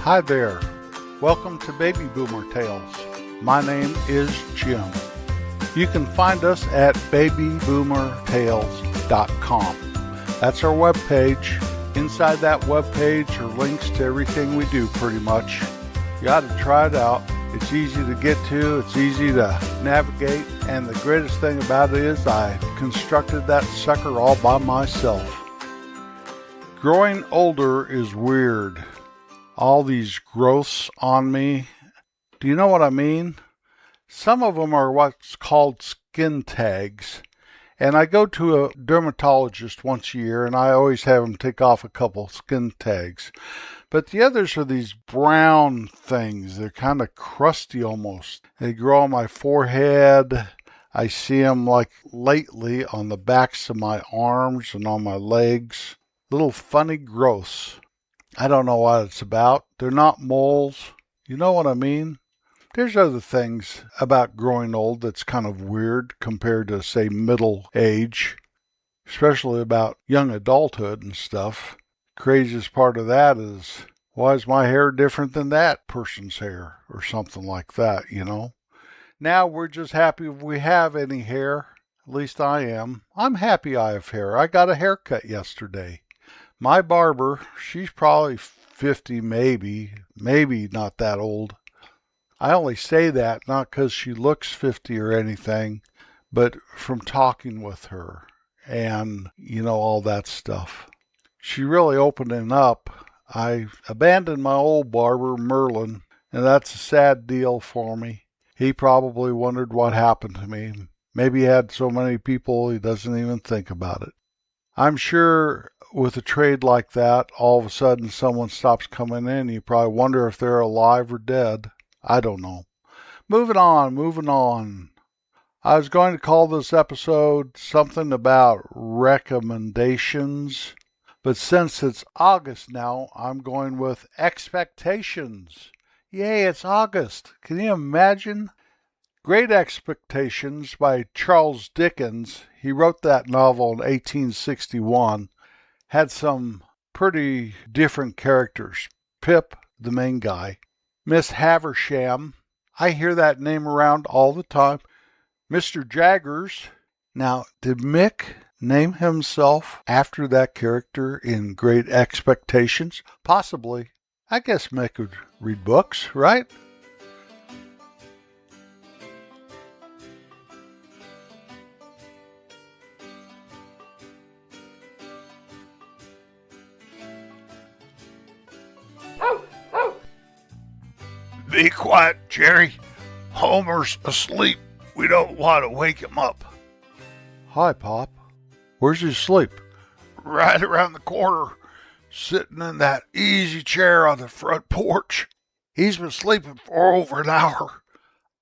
Hi there. Welcome to Baby Boomer Tales. My name is Jim. You can find us at babyboomertales.com. That's our webpage. Inside that webpage are links to everything we do pretty much. You ought to try it out. It's easy to get to, it's easy to navigate, and the greatest thing about it is I constructed that sucker all by myself. Growing older is weird. All these growths on me. Do you know what I mean? Some of them are what's called skin tags. And I go to a dermatologist once a year and I always have him take off a couple skin tags. But the others are these brown things. They're kind of crusty almost. They grow on my forehead. I see them like lately on the backs of my arms and on my legs. Little funny growths. I don't know what it's about. They're not moles. You know what I mean? There's other things about growing old that's kind of weird compared to, say, middle age, especially about young adulthood and stuff. Craziest part of that is, why is my hair different than that person's hair or something like that, you know? Now we're just happy if we have any hair. At least I am. I'm happy I have hair. I got a haircut yesterday. My barber, she's probably 50 maybe not that old. I only say that not because she looks 50 or anything, but from talking with her and, you know, all that stuff. She really opening up. I abandoned my old barber, Merlin, and that's a sad deal for me. He probably wondered what happened to me. Maybe he had so many people he doesn't even think about it. I'm sure with a trade like that, all of a sudden someone stops coming in. You probably wonder if they're alive or dead. I don't know. Moving on. I was going to call this episode something about recommendations, but since it's August now, I'm going with expectations. Yay, it's August. Can you imagine? Great Expectations by Charles Dickens. He wrote that novel in 1861. Had some pretty different characters. Pip, the main guy. Miss Havisham. I hear that name around all the time. Mr. Jaggers. Now, did Mick name himself after that character in Great Expectations? Possibly. I guess Mick would read books, right? Be quiet, Jerry. Homer's asleep. We don't want to wake him up. Hi, Pop. Where's he asleep? Right around the corner, sitting in that easy chair on the front porch. He's been sleeping for over an hour.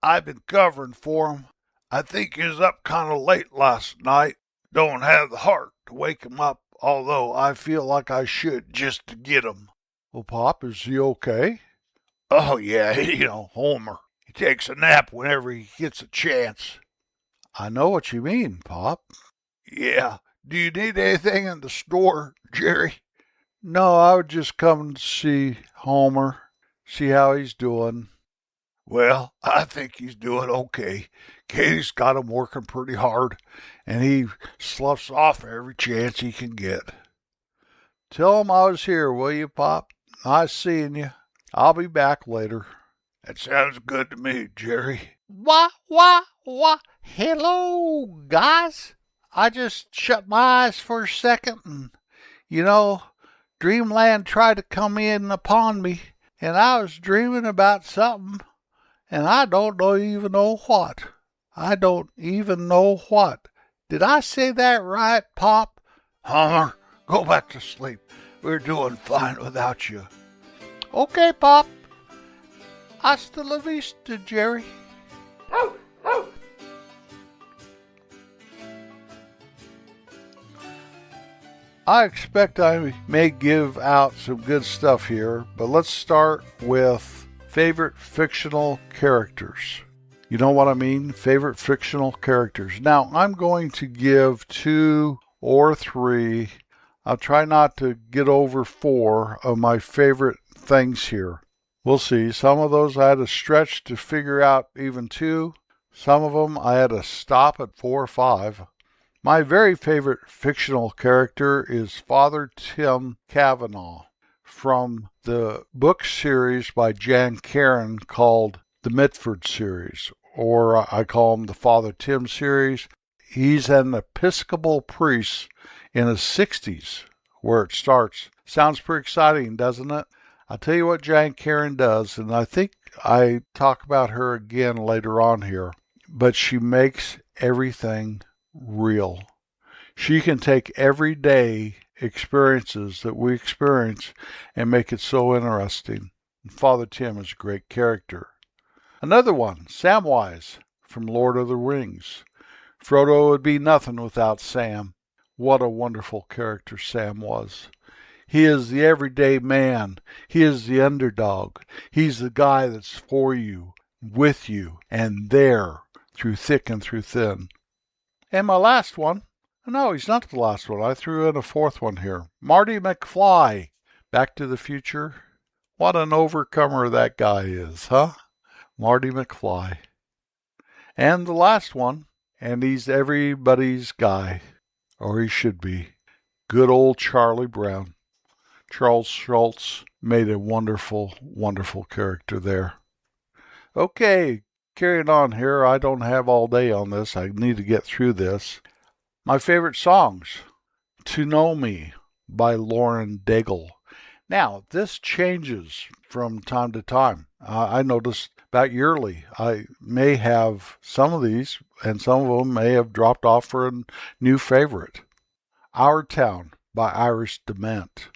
I've been covering for him. I think he was up kind of late last night. Don't have the heart to wake him up, although I feel like I should just to get him. Well, Pop, is he okay? Oh, yeah, Homer. He takes a nap whenever he gets a chance. I know what you mean, Pop. Yeah. Do you need anything in the store, Jerry? No, I would just come to see Homer, see how he's doing. Well, I think he's doing okay. Katie's got him working pretty hard, and he sloughs off every chance he can get. Tell him I was here, will you, Pop? Nice seeing you. I'll be back later. That sounds good to me, Jerry. Wah. Hello, guys. I just shut my eyes for a second and, Dreamland tried to come in upon me, and I was dreaming about something, and I don't even know what. Did I say that right, Pop? Homer, go back to sleep. We're doing fine without you. Okay, Pop. Hasta la vista, Jerry. I expect I may give out some good stuff here, but let's start with favorite fictional characters. You know what I mean? Favorite fictional characters. Now, I'm going to give 2 or 3. I'll try not to get over 4 of my favorite things here. We'll see. Some of those I had to stretch to figure out even 2. Some of them I had to stop at 4 or 5. My very favorite fictional character is Father Tim Cavanaugh from the book series by Jan Karon called the Mitford series, or I call him the Father Tim series. He's an Episcopal priest in his 60s, where it starts. Sounds pretty exciting, doesn't it? I'll tell you what Jan Karon does, and I think I talk about her again later on here, but she makes everything real. She can take everyday experiences that we experience and make it so interesting. And Father Tim is a great character. Another one, Samwise from Lord of the Rings. Frodo would be nothing without Sam. What a wonderful character Sam was. He is the everyday man. He is the underdog. He's the guy that's for you, with you, and there through thick and through thin. And my last one, no, he's not the last one. I threw in a 4th one here. Marty McFly, Back to the Future. What an overcomer that guy is, huh? Marty McFly. And the last one, and he's everybody's guy, or he should be, good old Charlie Brown. Charles Schultz made a wonderful, wonderful character there. Okay, carrying on here. I don't have all day on this. I need to get through this. My favorite songs. To Know Me by Lauren Daigle. Now, this changes from time to time. I noticed about yearly. I may have some of these, and some of them may have dropped off for a new favorite. Our Town by Iris DeMent.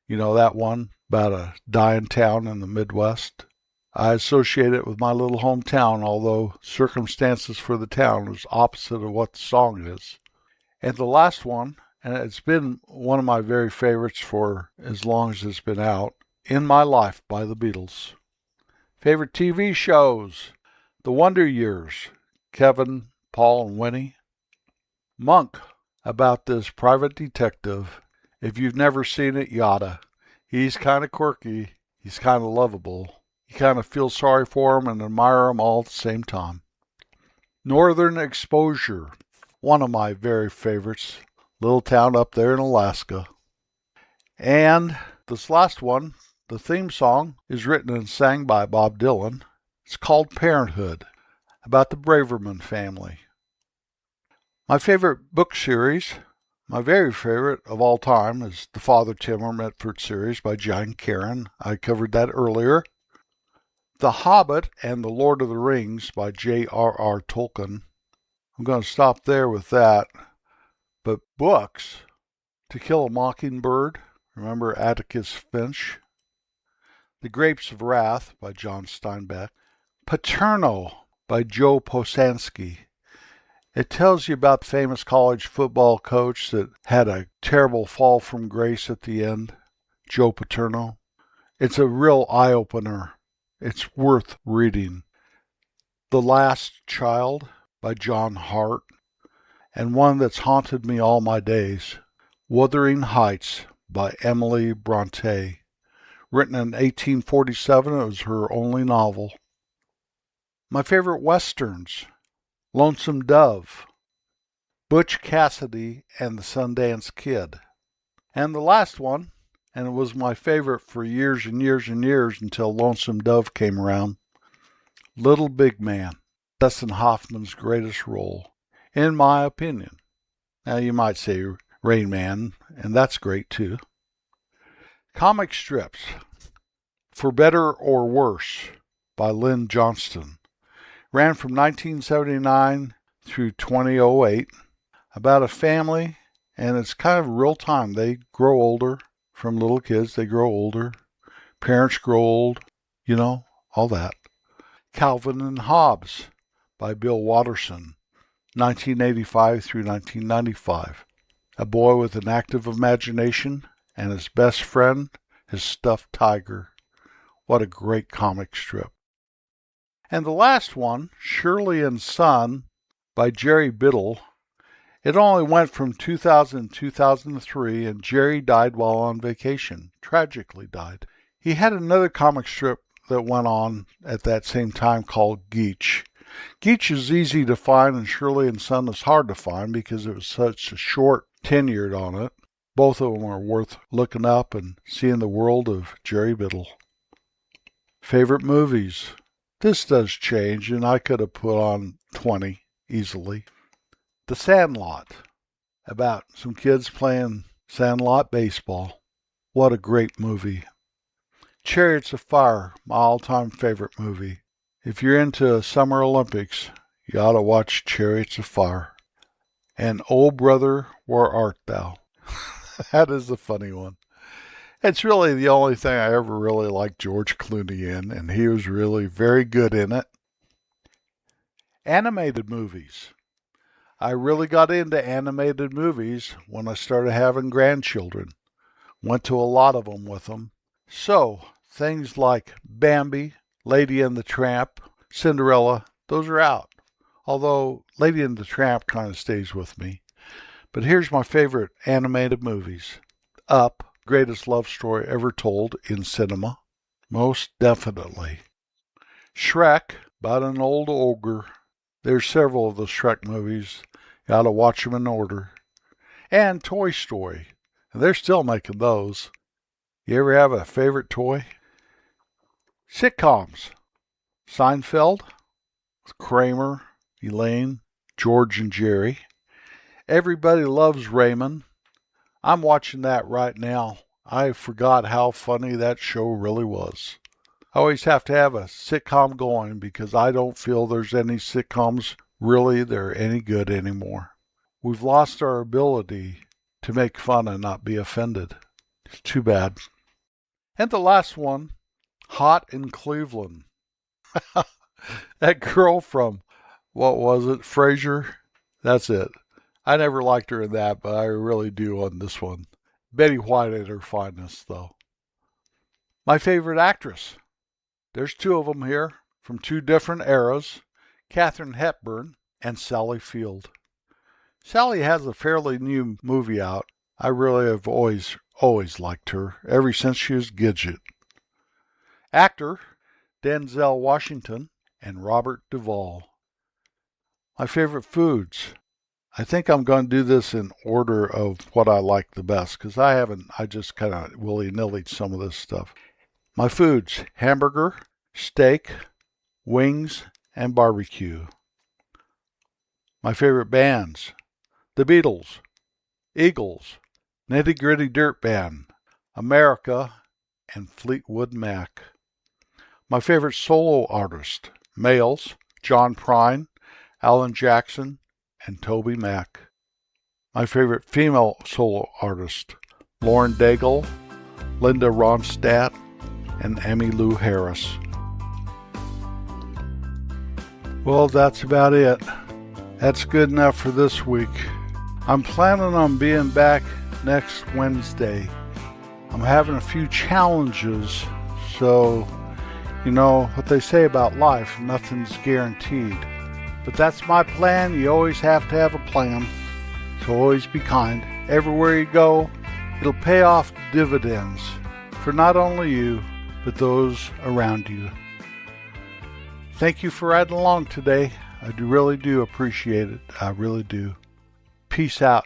You know that one about a dying town in the Midwest? I associate it with my little hometown, although circumstances for the town was opposite of what the song is. And the last one, and it's been one of my very favorites for as long as it's been out, In My Life by the Beatles. Favorite TV shows, The Wonder Years, Kevin, Paul, and Winnie. Monk, about this private detective. If you've never seen it, you oughta. He's kind of quirky. He's kind of lovable. You kind of feel sorry for him and admire him all at the same time. Northern Exposure, one of my very favorites. Little town up there in Alaska. And this last one, the theme song, is written and sang by Bob Dylan. It's called Parenthood, about the Braverman family. My favorite book series, my very favorite of all time, is the Father Tim Mitford series by Jan Karon. I covered that earlier. The Hobbit and the Lord of the Rings by J.R.R. Tolkien. I'm going to stop there with that. But books, To Kill a Mockingbird, remember Atticus Finch? The Grapes of Wrath by John Steinbeck. Paterno by Joe Posanski. It tells you about the famous college football coach that had a terrible fall from grace at the end, Joe Paterno. It's a real eye-opener. It's worth reading. The Last Child by John Hart. And one that's haunted me all my days, Wuthering Heights by Emily Bronte. Written in 1847, it was her only novel. My favorite westerns, Lonesome Dove, Butch Cassidy and the Sundance Kid. And the last one, and it was my favorite for years and years and years until Lonesome Dove came around, Little Big Man, Dustin Hoffman's greatest role, in my opinion. Now you might say Rain Man, and that's great too. Comic strips, For Better or Worse by Lynn Johnston. Ran from 1979 through 2008. About a family, and it's kind of real time. They grow older. From little kids, they grow older. Parents grow old. You know, all that. Calvin and Hobbes by Bill Watterson. 1985 through 1995. A boy with an active imagination and his best friend, his stuffed tiger. What a great comic strip. And the last one, Shirley and Son by Jerry Biddle. It only went from 2000 to 2003, and Jerry died while on vacation. Tragically died. He had another comic strip that went on at that same time called Geach. Geach is easy to find, and Shirley and Son is hard to find because it was such a short tenured on it. Both of them are worth looking up and seeing the world of Jerry Biddle. Favorite movies? This does change, and I could have put on 20 easily. The Sandlot, about some kids playing Sandlot baseball. What a great movie. Chariots of Fire, my all-time favorite movie. If you're into Summer Olympics, you ought to watch Chariots of Fire. And Oh Brother, Where Art Thou? That is a funny one. It's really the only thing I ever really liked George Clooney in, and he was really very good in it. Animated movies. I really got into animated movies when I started having grandchildren. Went to a lot of them with them. So, things like Bambi, Lady and the Tramp, Cinderella, those are out. Although Lady and the Tramp kind of stays with me. But here's my favorite animated movies. Up, greatest love story ever told in cinema. Most definitely. Shrek, about an old ogre. There's several of the Shrek movies. Gotta watch them in order. And Toy Story. And they're still making those. You ever have a favorite toy? Sitcoms. Seinfeld, Kramer, Elaine, George and Jerry. Everybody Loves Raymond. I'm watching that right now. I forgot how funny that show really was. I always have to have a sitcom going because I don't feel there's any sitcoms really that are any good anymore. We've lost our ability to make fun and not be offended. It's too bad. And the last one, Hot in Cleveland. That girl from, what was it, Frasier? That's it. I never liked her in that, but I really do on this one. Betty White at her finest, though. My favorite actress. There's two of them here from two different eras, Katharine Hepburn and Sally Field. Sally has a fairly new movie out. I really have always liked her, ever since she was Gidget. Actor, Denzel Washington and Robert Duvall. My favorite foods. I think I'm going to do this in order of what I like the best, because I just kind of willy-nilly some of this stuff. My foods, hamburger, steak, wings, and barbecue. My favorite bands, The Beatles, Eagles, Nitty Gritty Dirt Band, America, and Fleetwood Mac. My favorite solo artist, males, John Prine, Alan Jackson, and Toby Mac. My favorite female solo artist, Lauren Daigle, Linda Ronstadt, and Emmylou Harris. Well, that's about it. That's good enough for this week. I'm planning on being back next Wednesday. I'm having a few challenges, so you know what they say about life, nothing's guaranteed. But that's my plan. You always have to have a plan. So always be kind. Everywhere you go, it'll pay off dividends for not only you, but those around you. Thank you for riding along today. I really do appreciate it. I really do. Peace out.